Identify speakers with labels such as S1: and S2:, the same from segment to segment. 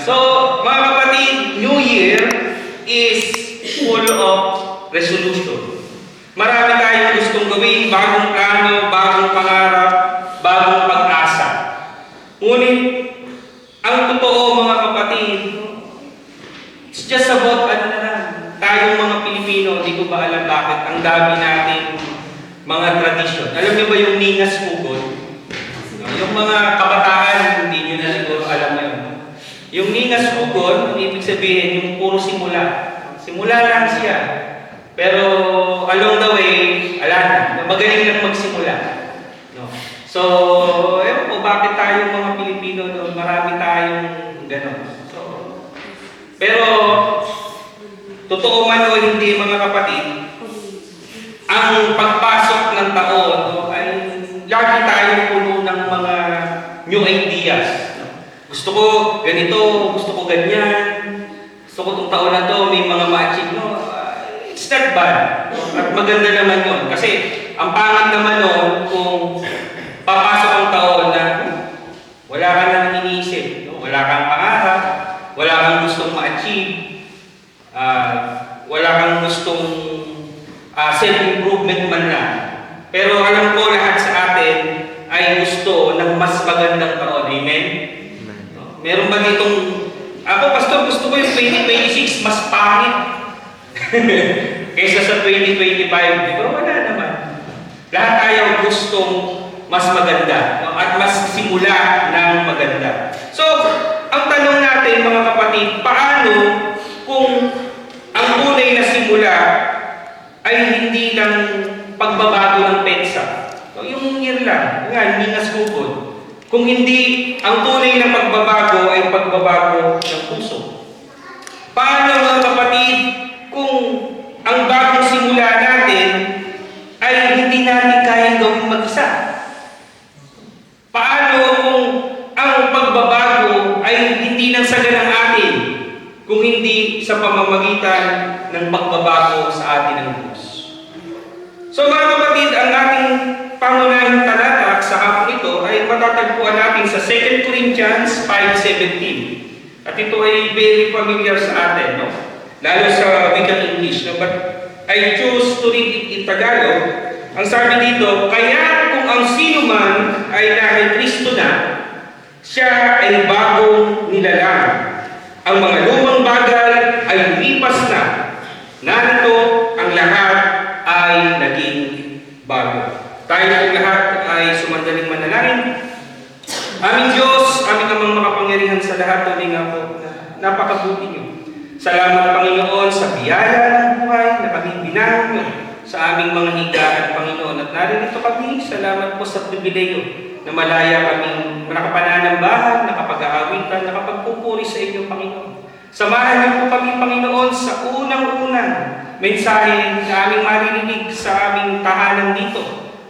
S1: So, mga kapatid, New Year is full of resolution. Marami tayong gustong gawin, bagong plano, bagong pangarap, bagong pag-asa. Ngunit, ang totoo mga kapatid, it's just about ano na lang. Tayong mga Pilipino, di ko ba alam bakit ang dami natin mga tradisyon. Alam niyo ba yung Ningas Hugot? Yung mga kabataan, hindi niyo na siguro alam yun. Yung Ningas Hugot, ang ibig sabihin, yung puro simula. Simula lang siya. Pero along the way, ala na, magaling lang magsimula. No? So, ewan po, bakit tayong mga Pilipino, no? Marami tayong gano'n. So, pero, totoo man o hindi mga kapatid, ang pagpasok ng taon no, ay lagi tayong puno ng mga new ideas. No? Gusto ko ganito, gusto ko ganyan, gusto ko itong taon na to, may mga ma-achieve. No? It's not bad. At maganda naman yun. Kasi ang pangit naman nun kung papasok ang taon na wala ka nang iniisip. No? Wala kang pangarap, wala kang gustong ma-achieve, wala kang gustong self-improvement man lang. Pero alam ko lahat sa atin ay gusto ng mas magandang taon. Amen? No? Meron ba ditong, ako pastor, gusto ko yung 2026 mas pangit kaysa sa 2025. Pero wala naman. Lahat tayo gustong mas maganda, no? At mas simula ng maganda. So, ang tanong natin mga kapatid, paano kung ang tunay na simula ay hindi lang pagbabago ng petsa? So, yung year lang, nga, Ningas Hugot. Kung hindi, ang tunay na pagbabago ay pagbabago ng puso. Paano mga kapatid, kung ang bagong simula natin ay hindi natin kayang gawin mag-isa? Paano kung ang pagbabago ay hindi nang saganang atin, kung hindi sa pamamagitan ng pagbabago sa atin ng Diyos? So mga kapatid, ang ating pangunahing talata sa hapon ito ay matatagpuan natin sa 2 Corinthians 5:17. At ito ay very familiar sa atin, no? Lalo sa wikang English. No? But I choose to read it in Tagalog. Ang sabi dito, kaya kung ang sino man ay dahil Kristo na, siya ay bagong nilalang. Ang mga lumang bagay ay lumipas na. Narito ang lahat ay naging bago. Tayo ang lahat ay sumandaling manalangin. Aming Diyos, aming amang makapangyarihan sa lahat, tuminga po na napakabuti niyo. Salamat Panginoon sa biyaya ng buhay na kami binangon sa aming mga higaan, Panginoon. At narinito kami, salamat po sa pribileyo na malaya kaming nakapananambahan, nakapag-aawitan, nakapagpupuri sa inyong Panginoon. Samahan niyo po kami, Panginoon, sa unang-unang mensahe na aming maririnig sa aming tahanan dito,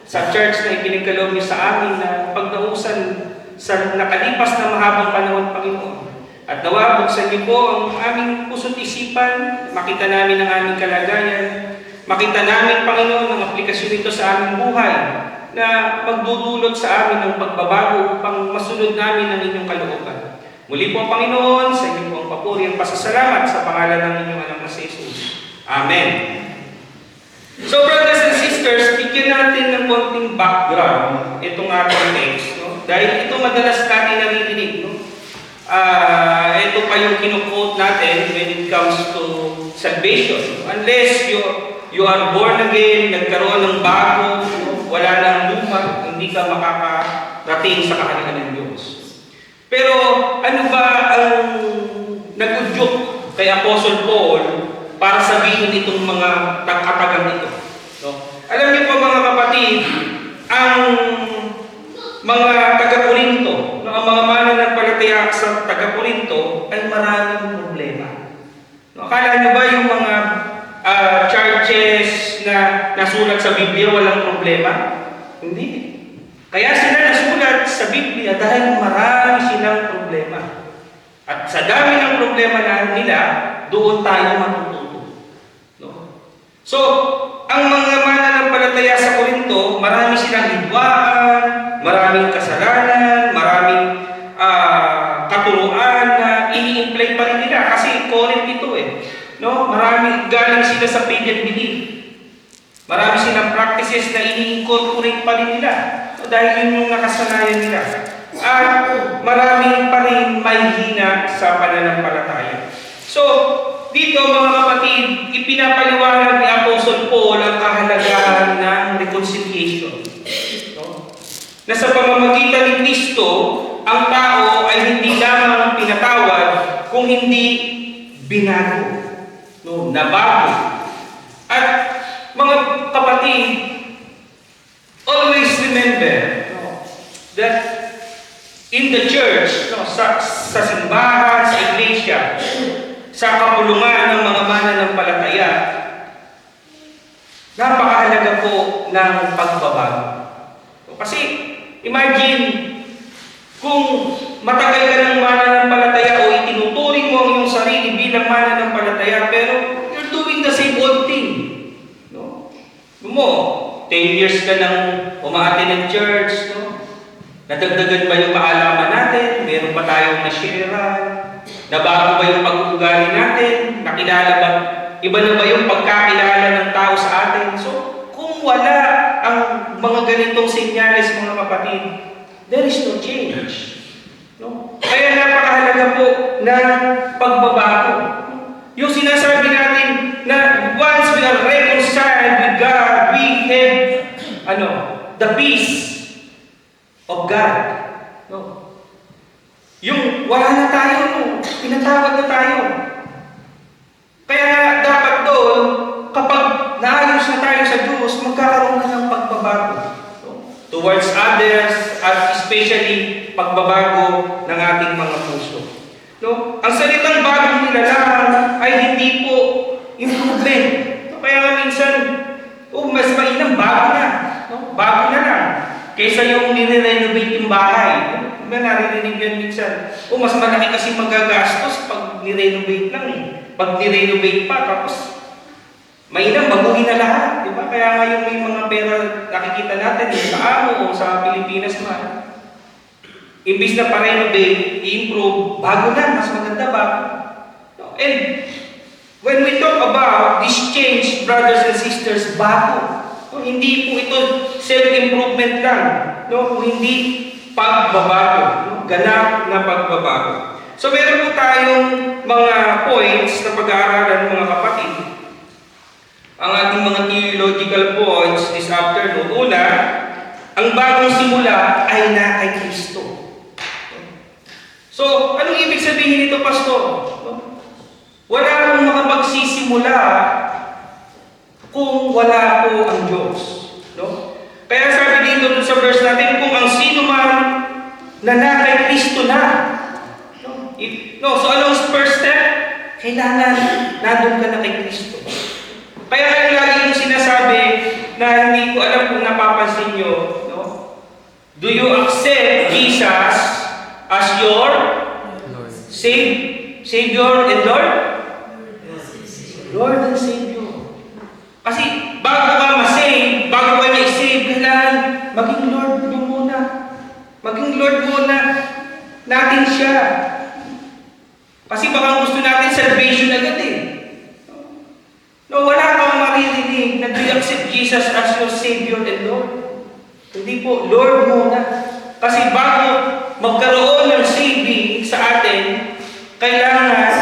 S1: sa church na ipinagkaloob niyo sa amin na pagdausan sa nakalipas na mahabang panahon, Panginoon. At nawa, buksan niyo po ang aming puso't isipan, makita namin ang aming kalagayan, makita namin, Panginoon, ang aplikasyon nito sa aming buhay na magdudulot sa amin ng pagbabago upang masunod namin ang inyong kalooban. Muli po, Panginoon, sa inyo po ang papuri ang pasasalamat sa pangalan ng inyong anak na si Jesus. Amen. So, brothers and sisters, bigyan natin ng konting background itong ating text. No? Dahil ito madalas natin naririnig. No? Ito pa yung kinuquote natin when it comes to salvation. Unless you are born again, nagkaroon ng bago, wala nang luma, hindi ka makakarating sa kaharian ng Diyos. Pero ano ba ang nag-udyok kay Apostle Paul para sabihin itong mga katagang ito? No? Alam niyo po mga kapatid, ang mga taga-Korinto, no, ang mga mananampalataya sa taga-Korinto ay maraming problema. No, akala niyo ba yung mga charges na nasulat sa Biblia walang problema? Hindi. Kaya sila nasulat sa Biblia dahil marami silang problema. At sa dami ng problema na nila, doon tayo matututo. No? So, ang mga mananampalataya sa Korinto, marami silang hidwaan, maraming kasalanan, maraming katuruan na sila sa pagan belief. Marami silang practices na ini-incorporate pa rin nila. So, dahil yun yung nakasanayan nila. At marami pa rin may hina sa pananampalataya. So, dito mga kapatid, ipinapaliwanag ni Apostle Paul ang kahalagahan ng reconciliation. No? Na sa pamamagitan ni Kristo, ang tao ay hindi lamang pinatawad, kung hindi binago. No? Nabago. At mga kapatid, always remember that in the church, sa simbahan, sa iglesia, sa kapulungan ng mga mananampalataya, napakahalaga po ng pagbabago. Kasi, imagine, kung matagal ka ng mananampalataya o itinuturing mo ang iyong sarili bilang mananampalataya, pero you're doing the same old thing. No? Mo, 10 years ka nang umaattend ng church, no? Nadagdagan ba yung kaalaman natin? Meron ba tayong na-sharean? Nabago ba yung pag-uugali natin? Nakilala ba? Iba na ba yung pagkakilala ng tao sa atin? So, kung wala ang mga ganitong senyales, mga kapatid, there is no change. No? Kaya napakahalaga po ng pagbabago. Yung sinasabi natin na once we are reconciled with God, we have the peace of God. No? Yung wala na tayo, pinatawad na tayo. Kaya dapat doon, kapag naayos na tayo sa Diyos, magkakaroon na ng pagbabago. No? Towards others, at especially pagbabago ng ating mga puso. No? Ang salitang bagong nilalang ay hindi po improvement. No? Kaya nga minsan, mas mainam, bago na. No? Bago na lang. Kaysa yung nire-renovate yung bahay. Diba naririnig yan minsan? Mas malaki kasi magagastos pag nire-renovate lang eh. Pag nire-renovate pa, tapos mainam, baguhin na lahat. Diba? Kaya nga yung may mga pera nakikita natin sa amo o sa Pilipinas man. Imbis na pa-renovate, i-improve, bago na, mas maganda ba? No? And when we talk about this change, brothers and sisters, bago. No, hindi po ito self-improvement lang. No? Kung hindi pagbabago. No? Ganap na pagbabago. So meron po tayong mga points na pag-aaralan mga kapatid. Ang ating mga theological points this afternoon. Una, ang bagong simula ay na kay Kristo. So, anong ibig sabihin nito, Pastor? No? Wala akong makapagsisimula kung wala po ang Diyos. No? Kaya sabi dito sa verse natin, kung ang sino man na kay Kristo na. So anong first step? Kailangan nandun ka na kay Kristo. Kaya lagi yung sinasabi na hindi ko alam kung napapansin nyo, no? Do you accept Jesus as your Savior and Lord? Lord and Savior. Kasi bago ka ma-save, bago ka niya i-save, kailangan maging Lord mo muna. Maging Lord muna natin siya. Kasi baka gusto natin salvation agad eh. No, wala kang maririnig na do you accept Jesus as your Savior and Lord. Hindi po, Lord muna. Kasi bago magkaroon ng saving sa atin, kailangan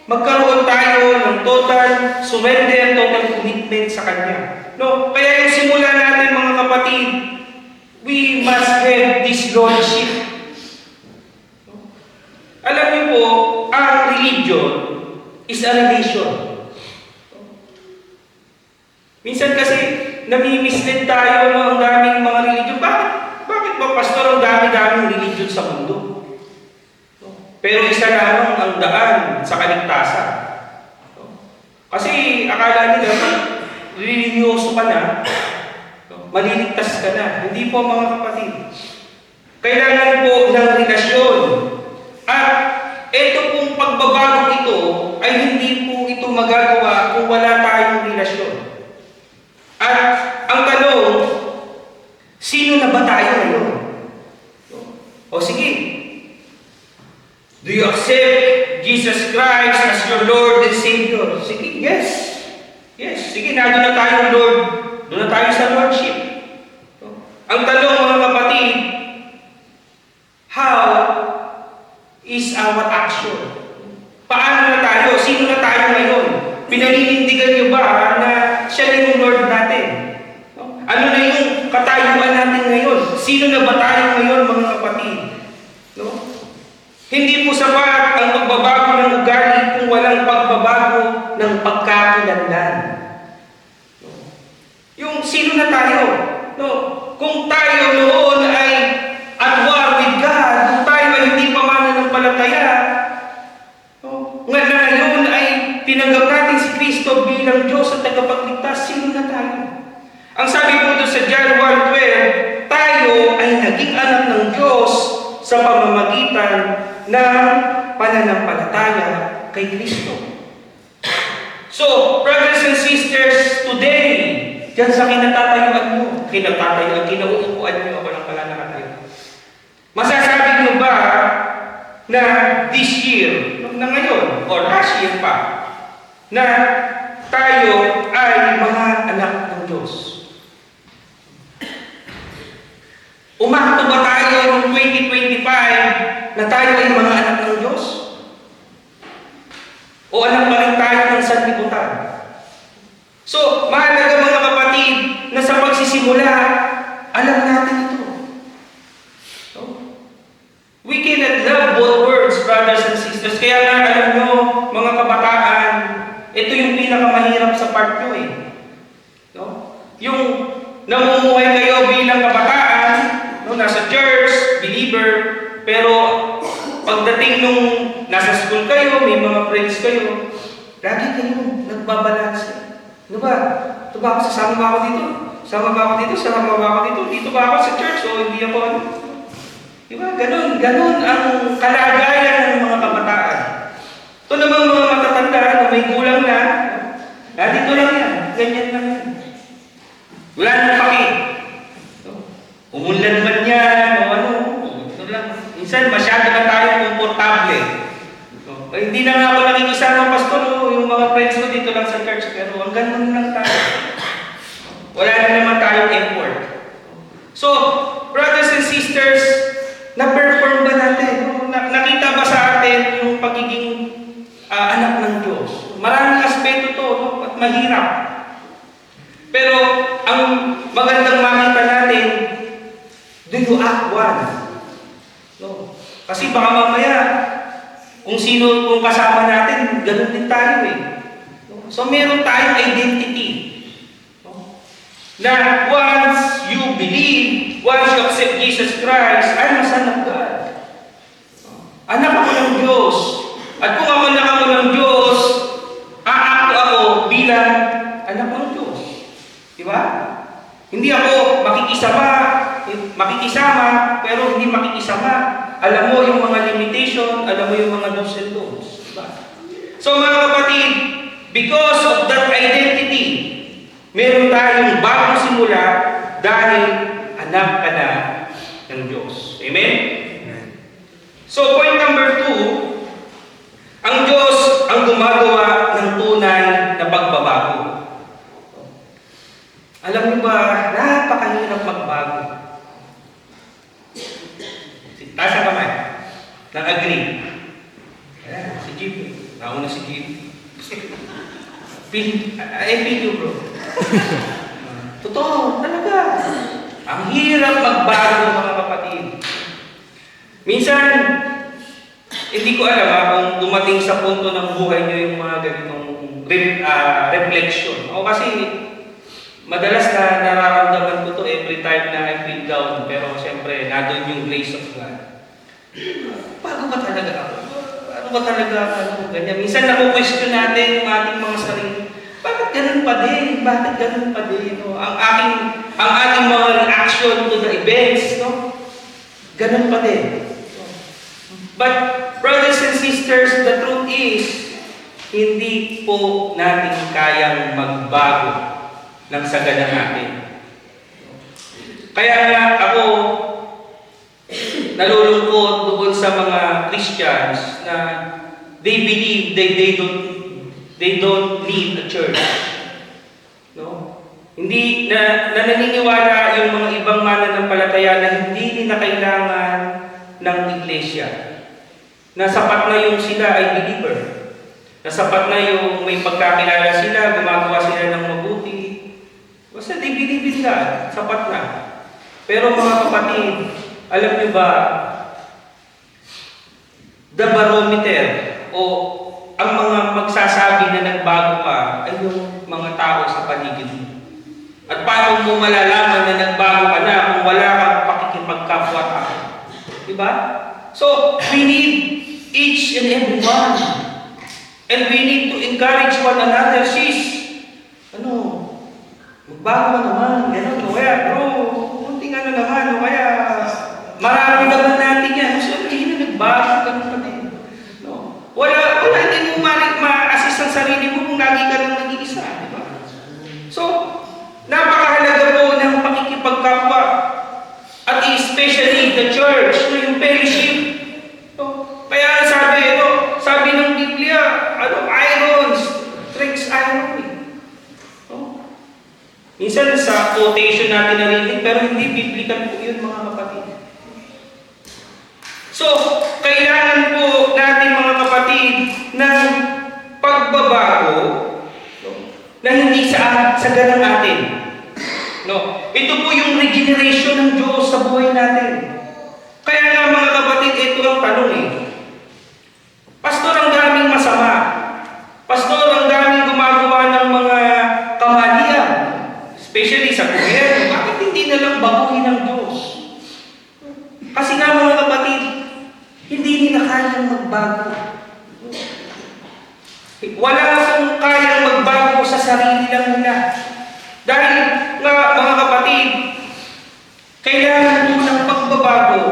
S1: magkaroon tayo ng total surrender, total commitment sa Kanya. No? Kaya yung simula natin mga kapatid, we must have this lordship. No? Alam niyo po, ang religion is a relation. Minsan kasi nami-mislead tayo, no, ang daming mga religion. Bakit ba, Pastor, ang dami-daming religion sa mundo? Pero isa lamang ang daan sa kaligtasan. Kasi akala nila, religyoso ka na, maliligtas ka na. Hindi po mga kapatid. Kailangan po ng relasyon. At ito pong pagbabago ito ay hindi po ito magagawa kung wala tayong relasyon. At ang tanong, sino na ba tayo ngayon? O sige, do you accept Jesus Christ as your Lord and Savior? Sige, yes. sige, nandun na tayo, Lord. Doon na tayo sa Lordship. Ang tanong, mga kapatid, how is our action? Paano na tayo? Sino na tayo ngayon? Pinaninindigan niyo ba na siya na yung Lord natin? Ano na yung katayuan natin ngayon? Sino na ba tayo ngayon, mga kapatid? No? Hindi po sapat ang pagbabago ng ugali kung walang pagbabago ng pagkakilanlan. No? Yung sino na tayo? No? Kung tayo noon ay at war with God, kung tayo ay hindi pa mananampalataya, no? Ngayon ay tinanggap natin si Kristo bilang Diyos at tagapagligtas, sino na tayo? Ang sabi po doon sa John 1:12, tayo ay naging anak ng Diyos sa pamamagitan ng pananampalataya kay Kristo. So, brothers and sisters, today, diyan sa kinatatayuan mo, kinauupuan nyo, ako lang pala nakatayo. Masasabi nyo ba na this year, na ngayon, or last year pa, na tayo ay mga anak ng Diyos? Umakto ba tayo noong 2025 na tayo ay mga anak ng Diyos? O anak pa rin tayo ng sanlibutan? So, mahalaga mga kapatid na sa pagsisimula, alam natin ito. So, we cannot love both words, brothers and sisters. Kaya nga, alam nyo, mga kabataan, ito yung pinakamahirap sa part nyo eh. No? Yung namumuhay kayo bilang kabataan, no, nasa church, believer, pero pagdating nung nasa school kayo, may mga friends kayo, lagi kayo nagbabalanse. Ano ba? Ito ba ako? Sasama ba ako dito? Sama ba ako dito? Sama ba ako dito? Dito ba ako sa church? O hindi ako ano? Diba? Ganun ang kalagayan ng mga kabataan. Ito namang mga matatanda na may gulang na, dito lang yan. Ganyan lang yan. Wala nang paki. Umunlad man yan, o ano, ito lang. Minsan, masyado na tayo komportable. Hindi na nga ako nakikisama, pastor, yung mga friends ko dito lang sa church, pero hanggang nun lang tayo. Wala na naman tayong effort. So, brothers and sisters, na-perform ba natin? Nakita ba sa atin yung pagiging anak ng Diyos? Maraming aspeto to, no? At mahirap. Pero, ang magandang makita natin, do you act one? No? Kasi baka mamaya, kung kasama natin, ganun din tayo eh. No? So, meron tayong identity. No? Na once you believe, once you accept Jesus Christ, I'm a son of God. Anak ako ng Diyos. At kung ako anak ako ng Diyos, aakto ako bilang anak ng Diyos. Diba? Hindi ako makikisama, pero hindi makikisama. Alam mo yung mga limitation, alam mo yung mga do's and don'ts. Diba? So mga kapatid, because of that identity, meron tayong bagong simula dahil anak ka na ng Diyos. Amen? So point number 2, ang Diyos ang gumagawa ng tunay na pagbabago. Alam niyo ba, napakahirap magbago. Taas ang kamay. Nag-agree. Ayan, si Jeep. Nauna si Jeep. Feel you, bro. Totoo, talaga. Ang hirap magbago, mga kapatid. Minsan, hindi ko alam kung dumating sa punto ng buhay niyo yung mga ganitong reflection. O kasi, madalas na nararamdaman ko to every time na I feel down. Pero siyempre, nandun yung grace of God. Paano ba talaga ako? Ano ba talaga ako? Ganyan. Minsan naku-question natin yung ating mga sarili. Bakit ganun pa din? Bakit ganun pa din? No? Ang ating mga reaction to the events, no? Ganun pa din. But, brothers and sisters, the truth is, hindi po natin kayang magbago ng sagana natin. Kaya nga ako nalulungkot doon sa mga Christians na they believe that they don't need a church. Hindi na naniniwala yung mga ibang mananampalataya na hindi nila kailangan ng iglesia. Na sapat na yung sila ay believer. Na sapat na yung may pagkakilala sila, gumagawa sila ng mabuti. Basta they believe in God, sapat na. Pero mga kapatid, alam niyo ba, the barometer o ang mga magsasabi na nagbago ka ay yung mga tao sa paligid mo. At paano mo malalaman na nagbago ka na kung wala kang pakikipagkapwa-tao? Diba? So, we need each and every one. And we need to encourage one another. Sis, magbago ka naman. Gano'n, o kaya, bro, kunting naman, o kaya, mararamdaman natin yan. So, hindi na nagbago ka naman. No? Wala, hindi mo ma-assist ang sarili mo kung lagi ka lang nag-iisa. Diba? So, napakahalaga po ng pakikipagkapwa. At especially the church, yung fellowship. Kaya sabi ng Biblia, iron strikes iron. Minsan sa quotation natin narinig, pero hindi biblical po yun, mga kapatid. So, kailangan po natin, mga kapatid, ng pagbabago na hindi sa ganang atin. No? Ito po yung regeneration ng Diyos sa buhay natin. Kaya nga, mga kapatid, ito ang tanong Pastor, ang daming masama. Pastor, ang daming gumagawa ng mga kamalian. Especially sa gobyerno. Bakit hindi na lang baguhin ng Diyos? Kasi nga, mga kapatid, hindi nila kayang magbago. Wala akong kayang magbago sa sarili lang nila. Dahil nga, mga kapatid, kailangan mo ng pagbabago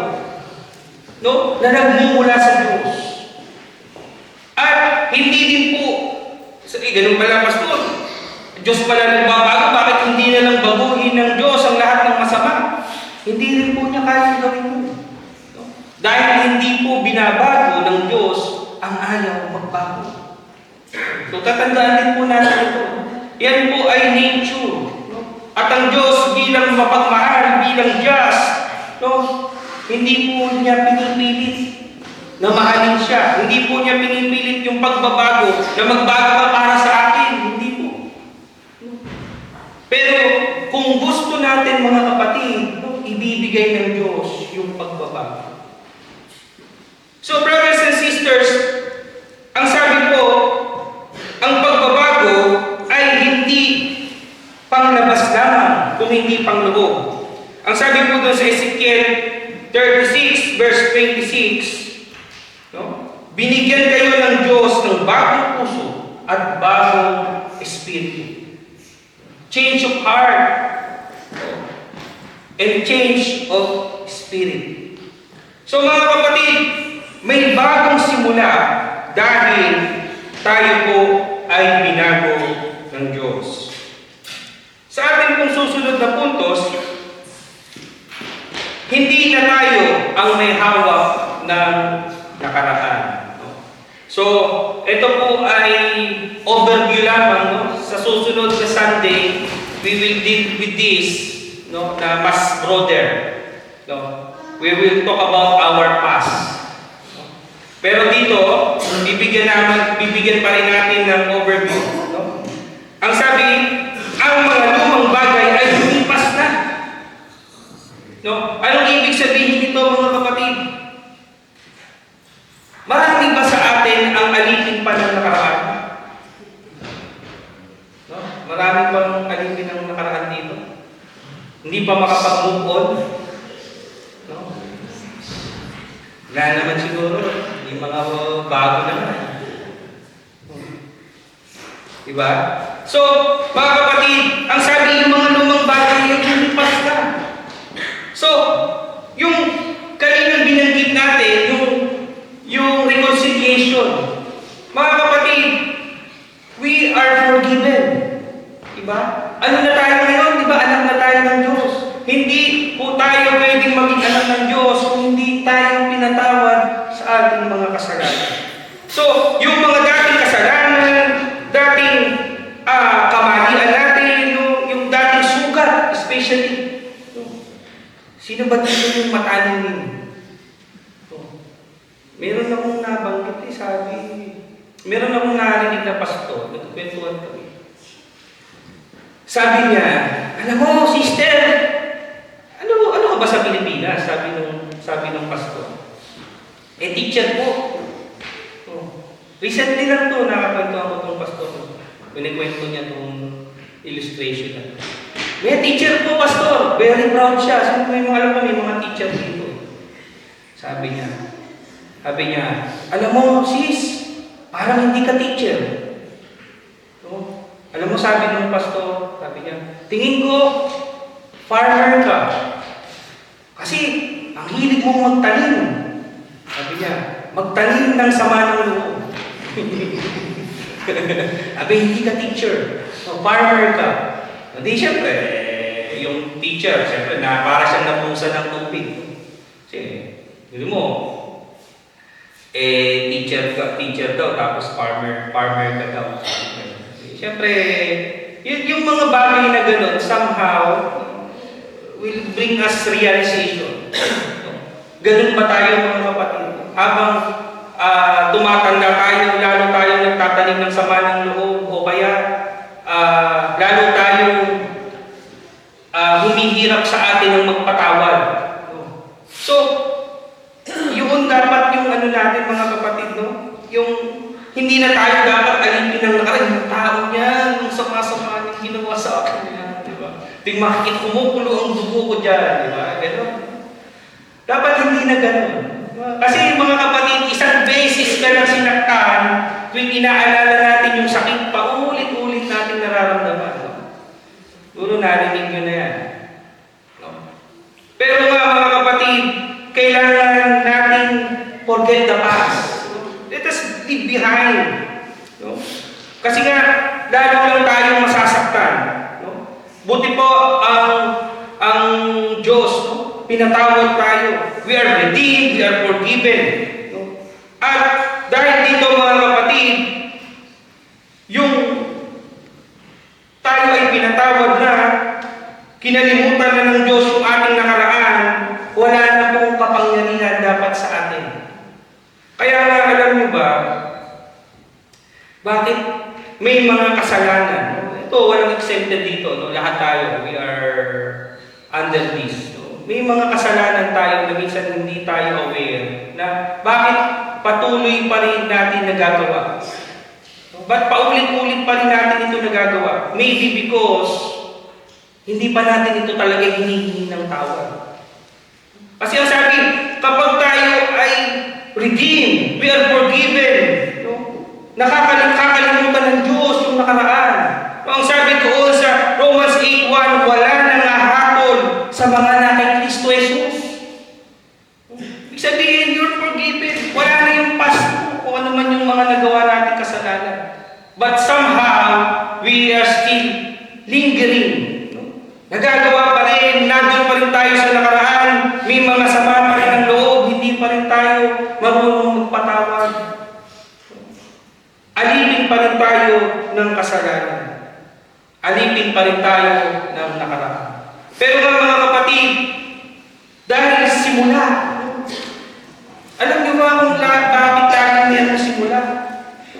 S1: na nagmumula sa Diyos. At hindi din po, ganun pala, Pastor, Diyos pala nagbabago, bakit hindi na lang baguhin ng Diyos ang lahat ng masama? Hindi rin po niya kaya gawin mo. Dahil hindi po binabago ng Diyos ang ayaw magbago. So, tatandaan din po natin ito. Yan po ay nature. At ang Diyos bilang mapagmahal, bilang just, hindi po niya pinipilit na mahalin siya. Hindi po niya pinipilit yung pagbabago, na magbago ka para sa akin. Hindi po. Pero kung gusto natin, mga kapatid, ibibigay ng Diyos yung pagbabago. So, brothers and sisters, ang sabi po, ang pagbabago ay hindi panglabas lamang, kung hindi pangloob. Ang sabi po doon sa Ezekiel 36, verse 26, binigyan kayo ng Diyos ng bagong puso at bagong espiritu. Change of heart and change of spirit. So, mga kapatid, may bagong simula dahil tayo po ay binago ng Diyos. Sa ating pong susunod na puntos, hindi na tayo ang may hawak ng nakaraan. So, ito po ay overview lamang. Sa susunod na Sunday, we will deal with this na mas broader. We will talk about our past. Pero dito, bibigyan pa rin natin ng overview. Ang sabi, ang mga lumang bagay ay lumipas na. Anong ibig sabihin nito, mga kapatid? Marami ba sa atin ang alipin pa ng nakaraan? Marami bang alipin ng nakaraan dito? Hindi pa makapag-move on? Wala naman siguro. Yung mga bago naman. Diba? So, mga kapatid, ang sabi yung mga lumang bagay ay lumipas na. So, yung kaninang binanggit natin, yung reconciliation. Mga kapatid, we are forgiven. Diba? Ano na tayo ngayon? Diba? Anak na tayo ng Diyos. Hindi po tayo pwedeng maging anak ng Diyos kung hindi tayo pinatawad sa ating mga kasalanan. So, yung mga dating kasalanan, dating kamalian natin, yung dating Sino ba dito yung matanin? Meron akong nabanggit sabi, meron akong narinig na pastor, nagkwentuhan kami. Sabi niya, alam mo, sister, ano ka ba sa Pilipinas? Sabi ng pastor. Teacher po. Recently lang to, nakakwentuhan ko itong pastor. Pinikwento niya itong illustration na. May teacher po, pastor. Very proud siya. Sino may mga alam ko, may mga teacher dito. Sabi niya, alam mo, sis, parang hindi ka teacher. No? Alam mo, sabi ng pastor, sabi niya, tingin ko, farmer ka. Kasi, ang hilig mong magtanim. Sabi niya, magtanim ng sama ng loob. Sabi, hindi ka teacher. No, farmer ka. Hindi, siyempre, yung teacher, siyempre, para siyang napusa ng tubig. Kasi, hindi mo, teacher daw, tapos farmer ka daw. Siyempre, yung mga bagay na gano'n, somehow, will bring us realization. Ganun ba tayo mga kapatid? Habang tumatanda tayo, lalo tayo nagtatanim ng sama ng loob, o kaya lalo tayo humihirap sa atin ng magpatawad. So, yun dapat yung natin mga kapatid, no? Yung hindi na tayo dapat alipin ng nakaraan, yung tao niya, yung sama-sama niyang ginawa sa akin niya, di ba? Ting makikit kumukulo ang dugo ko dyan, di ba? Gano'n. Dapat hindi na gano'n. Kasi mga kapatid, isang beses ka na sinaktan, tuwing inaalala natin yung sakit, paulit-ulit natin nararamdaman. No? Duro narinig nyo na yan. No? Pero mga kapatid, kailangan natin forget the past. Let us leave behind. No? Kasi nga, lalo lang tayong masasaktan. No? Buti po ang Diyos, no? Pinatawad tayo. We are redeemed, we are forgiven. No? At dahil dito mga kapatid, yung tayo ay pinatawad na, kinalimutan na ng Diyos yung ating nakaraan, wala na pong kapangyarihan dapat sa atin. Kaya nga, alam niyo ba, bakit may mga kasalanan? Ito, walang exempted dito. No? Lahat tayo, we are under this. No? May mga kasalanan tayo na minsan hindi tayo aware na bakit patuloy pa rin natin nagagawa. Ba't paulit-ulit pa rin natin ito nagagawa? Maybe because hindi pa natin ito talaga hinihingi ng tawad. Kasi ang sabi, kapag tayo ay redeemed, we are forgiven, no? Nakakalimutan ng Diyos yung nakaraan. No, ang sabi doon sa Romans 8:1, wala nang hahatol sa mga na kay Kristo Jesus. Ibig sabihin, you're forgiven. Wala na yung past mo, kung ano man yung mga nagawa natin kasalanan. But somehow, we are still lingering. No? Nagagawa pa rin, nandun pa rin tayo sa nakaraan, may mga sama pa rin ang loob, hindi pa rin tayo marunong magpatawad. Alipin pa rin tayo ng kasalanan. Alipin pa rin tayo ng nakaraan. Pero mga kapatid, dahil simula, alam niyo ba kung bakit lagi meron simula?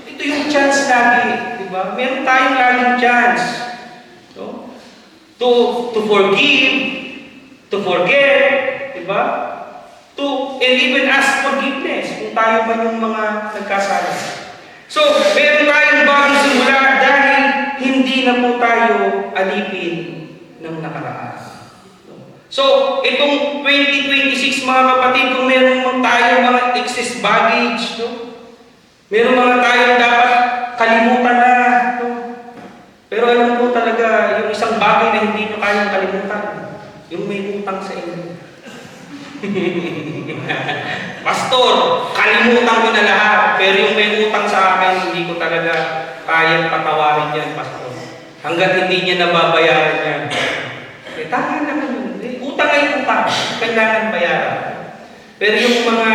S1: Ito yung chance lagi, di ba? Meron tayong laging chance. No? To forgive, to forget, di ba? And even ask forgiveness kung tayo man yung mga nagkasala. So, meron tayong bagong simula dahil hindi na po tayo alipin ng nakaraan. So, itong 2026 mga kapatid, kung meron tayong mga excess baggage, no? Meron mga tayong dapat kalimutan na. No? Pero alam po talaga, yung isang bagay na hindi nyo kayang kalimutan, yung may utang sa inyo. Pastor, kalimutan ko na lahat, pero yung may utang sa akin, hindi ko talaga kayang patawarin yan, Pastor. Hanggat hindi niya nababayaran yan. Tama naman yun. Utang ay utang. Kailangan bayaran. Pero yung mga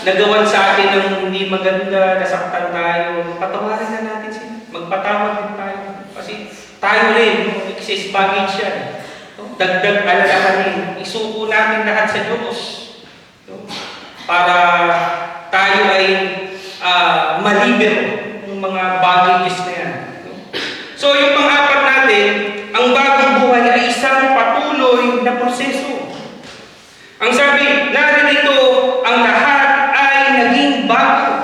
S1: nagawan sa atin ng hindi maganda, nasaktan tayo, patawarin na natin sila. Magpatawad din tayo. Kasi tayo rin, excess baggage yan. dagdag alalahanin, isuko natin lahat sa Diyos. No? Para tayo ay malibero ng mga baggages na yan. No? So yung pang-apat natin, ang bagong buhay ay isang patuloy na proseso. Ang sabi, naririto, ang lahat ay naging bago.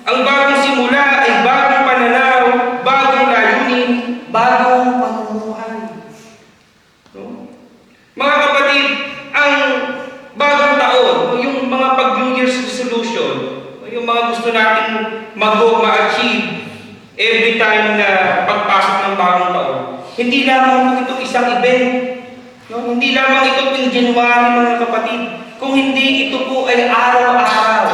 S1: Ang bagong simula ay bagong pananaw, bagong layunin, bagong pamumuhay. No? Mga kapatid, ang bagong taon, yung mga pag-New Year's resolution, yung mga gusto natin ma-achieve every time na pagpasok ng bagong taon, hindi lamang po ito isang event. No? Hindi lamang ito tuwing January, mga kapatid. Kung hindi, ito po ay araw-araw.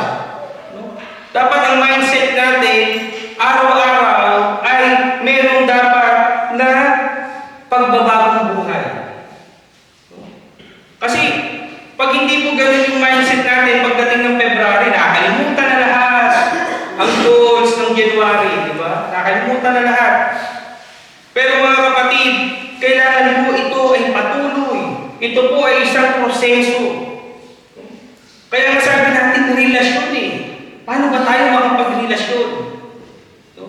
S1: No? Dapat ang mindset natin, araw-araw, ay merong dapat na pagbabagong buhay. No? Kasi, pag hindi po ganun yung mindset natin, pagdating ng February, nakalimutan na lahat ang goals ng January, di ba? Nakalimutan na lahat. Pero mga kapatid, kailangan po ito ay patuloy. Ito po ay isang proseso. Kaya nga sabi natin, relasyon eh. Paano ba tayo makapagrelasyon? No?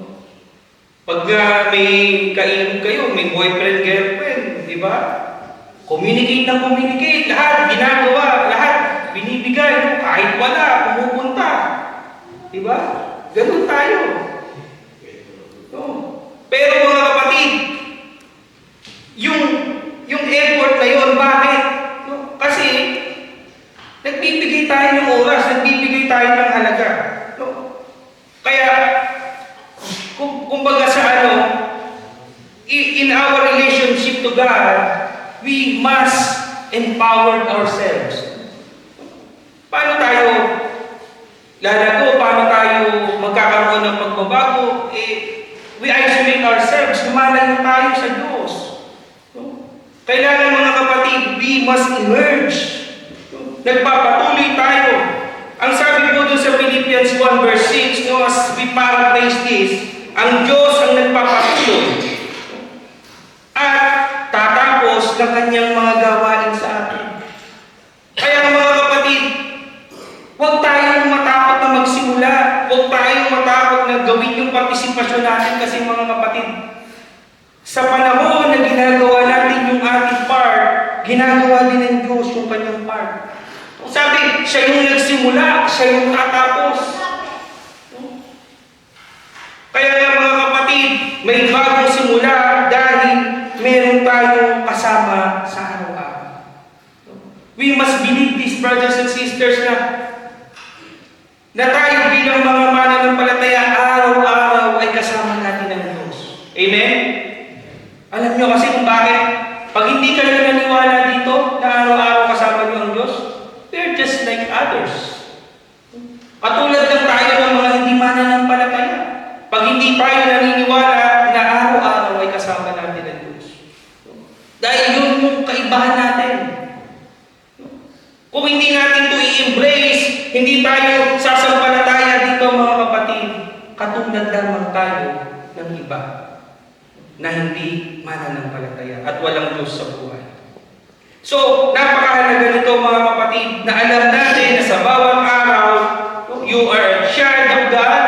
S1: Pag may kainom kayo, may boyfriend, girlfriend, di ba? Communicate ng communicate. Lahat, ginagawa, lahat, binibigay. No? Kahit wala, pumupunta. Di ba? Ganun tayo. No? Pero mga kapatid, yung effort na yun, bakit? No? Kasi, nagbibigay tayo ng oras, nagbibigay tayo ng halaga. No? Kaya, kumbaga sa in our relationship to God, we must empower ourselves. Paano tayo lalago? Paano tayo magkakaroon ng pagbabago? We isolate ourselves, lumalayo tayo sa Diyos. No? Kailangan mga kapatid, we must emerge. No? Nagpapatuloy tayo. Ang sabi po doon sa Philippians 1 verse 6, no, as we paraphrase this, ang Diyos ang nagpapatuloy at tatapos ng kanyang mga gawain sa atin. Kaya mga kapatid, huwag tayong matakot na magsimula. Huwag tayong matakot na gawin yung partisipasyon natin kasi mga kapatid, sa panahon na ginagawa natin yung ating part, ginagawa din ng Diyos yung kanyang part. Sabi, siya yung nagsimula, siya yung tatapos. Kaya nga mga kapatid, may bagong simula dahil meron tayong kasama sa araw-araw. We must believe this, brothers and sisters, na tayo bilang mga mananampalataya, araw-araw ay kasama natin ng Diyos. Amen? Alam nyo kasi kung bakit? Pag hindi ka na naniwala dito na araw-araw kasama nyo ang Diyos, we're just like others. Katulad lang tayo ng mga hindi mananampalataya. Pag hindi tayo naniniwala na araw-araw ay kasama natin ang Diyos. Dahil yun yung kaibahan natin. Kung hindi natin ito i-embrace, hindi tayo sasampalataya dito mga kapatid, katulad lamang tayo ng iba na hindi mananampalataya at walang Diyos sa buhay. So, napakahalaga nito mga kapatid na alam natin na sa bawat araw, you are a child of God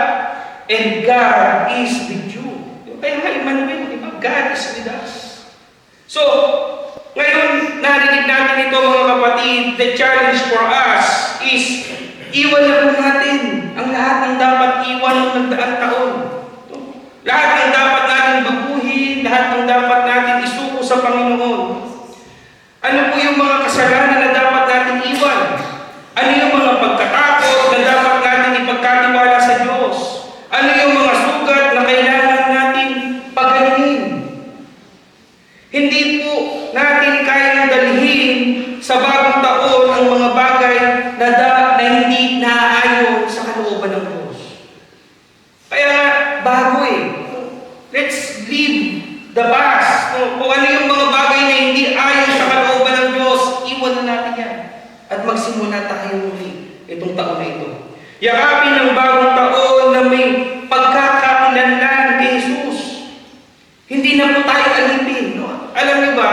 S1: and God is with you. Kaya nga Emmanuel, di ba? God is with us. So, ngayon, narinig natin ito mga kapatid, the challenge for us is iwan na po natin ang lahat ng dapat iwan ng nagdaang taon. Lahat ng dapat natin baguhin, lahat ng dapat natin isuko sa Panginoon. Ano po yung mga kasalanan na dapat natin iwan? Ano yung mga pagkatakot na dapat natin ipagkatiwala sa Diyos? Ano yung mga sugat na kailangan natin pagaling? Hindi po natin kayang dalhin sa bagong taon ang mga bagay na hindi naaayon sa kalooban ng Diyos. Kaya bago let's leave the past. Kung ano yung mga bagay na hindi ayon sa kalooban ng Diyos, iwan na natin yan. At magsimula tayo muli itong taon na ito. Yakapin ng bagong taon na may pagkakakilanlan kay Jesus. Hindi na po tayo alipin. No? Alam niyo ba,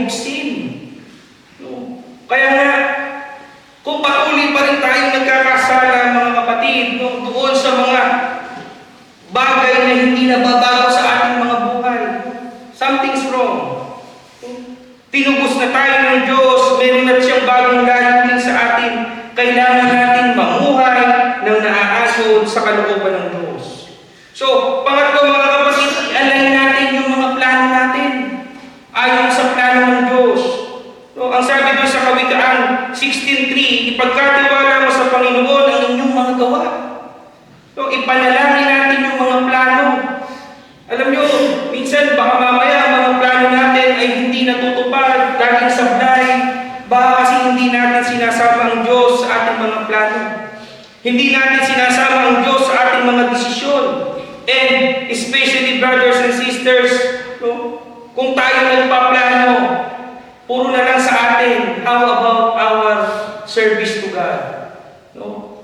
S1: remove sin. No? Kaya nga, kung patuloy pa rin tayong nagkakasala, mga kapatid, no, doon sa mga bagay na hindi nababago sa ating mga buhay, something's wrong. Tinubos na tayo ng Diyos, meron na siyang bagong layunin sa atin. Kailangan natin mamuhay ng naaayon sa kalooban ng Diyos. So, pangatlo mga kapatid, i-align natin yung mga plano natin ayon sa plano ng Diyos. So, ang sabi doon sa Kawikaan 16:3, ipagkatiwala mo sa Panginoon ang inyong mga gawa. So, ipanalangin natin yung mga plano. Alam nyo, minsan baka mamaya ang mga plano natin ay hindi natutupad, laging sablay, baka kasi hindi natin sinasama ang Diyos sa ating mga plano. Hindi natin sinasama ang Diyos sa ating mga desisyon. And especially brothers and sisters, no, kung tayo nagpaplano, puro na lang sa atin, how about our service to God? No?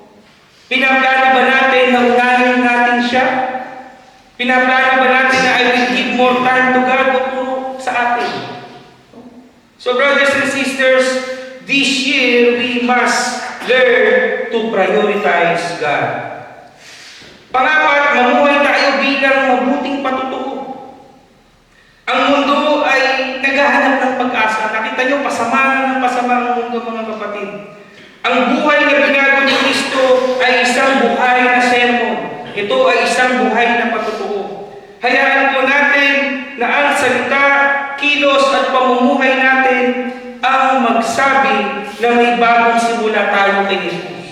S1: Pinaplano ba natin na unahin natin siya? Pinaplano ba natin na I will give more time to God o puro sa atin? So brothers and sisters, this year we must learn to prioritize God. Pangapat, mamuhay tayo bilang mabuting patutuo. Ang mundo ay naghahanap ng pag-asa. Nakita nyo, pasama ng pasama ang mundo, mga kapatid. Ang buhay na binago ni Kristo ay isang buhay na sermon. Ito ay isang buhay na patutuo. Hayaan po natin na ang salita, kilos at pamumuhay natin ang magsabi na may bagong simula tayo kay Jesus.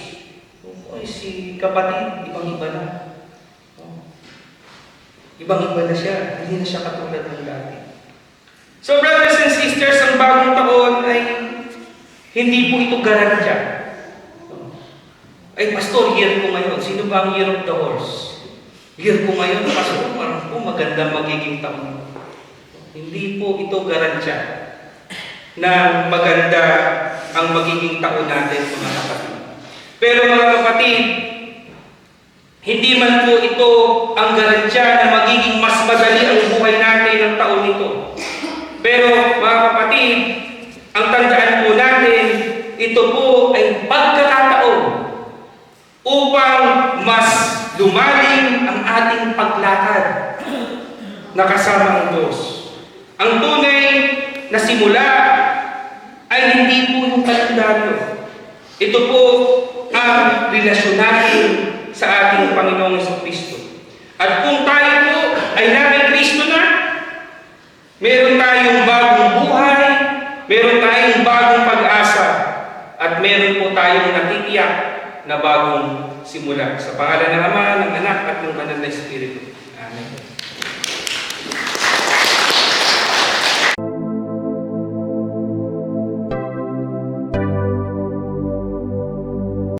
S1: Oy, si kapatid, ibang-iba na. Ibang-iba na siya. Hindi na siya katulad ng dati. So brothers and sisters, ang bagong taon ay hindi po ito garantiya. Ay, pastor, year ko ngayon. Sino ba ang year of the horse? Year ko ngayon, pastor, parang po maganda magiging taon. Hindi po ito garantiya na maganda ang magiging taon natin, mga kapatid. Pero mga kapatid, hindi man po ito ang garantiya na magiging mas madali ang buhay natin ng taon nito. Pero mga kapatid, ang tandaan po natin, ito po ay pagkakataon upang mas lumalim ang ating paglakad na kasama ang Diyos. Ang tunay na simula ay hindi po yung kalendaryo. Ito po ang relasyon natin sa ating Panginoong Jesucristo. At kung tayo po ay nasa Kristo na, meron tayong bagong buhay, meron tayong bagong pag-asa, at meron po tayong natitiyak na bagong simula. Sa pangalan ng Ama, ng Anak, at ng Banal na Espiritu. Amen.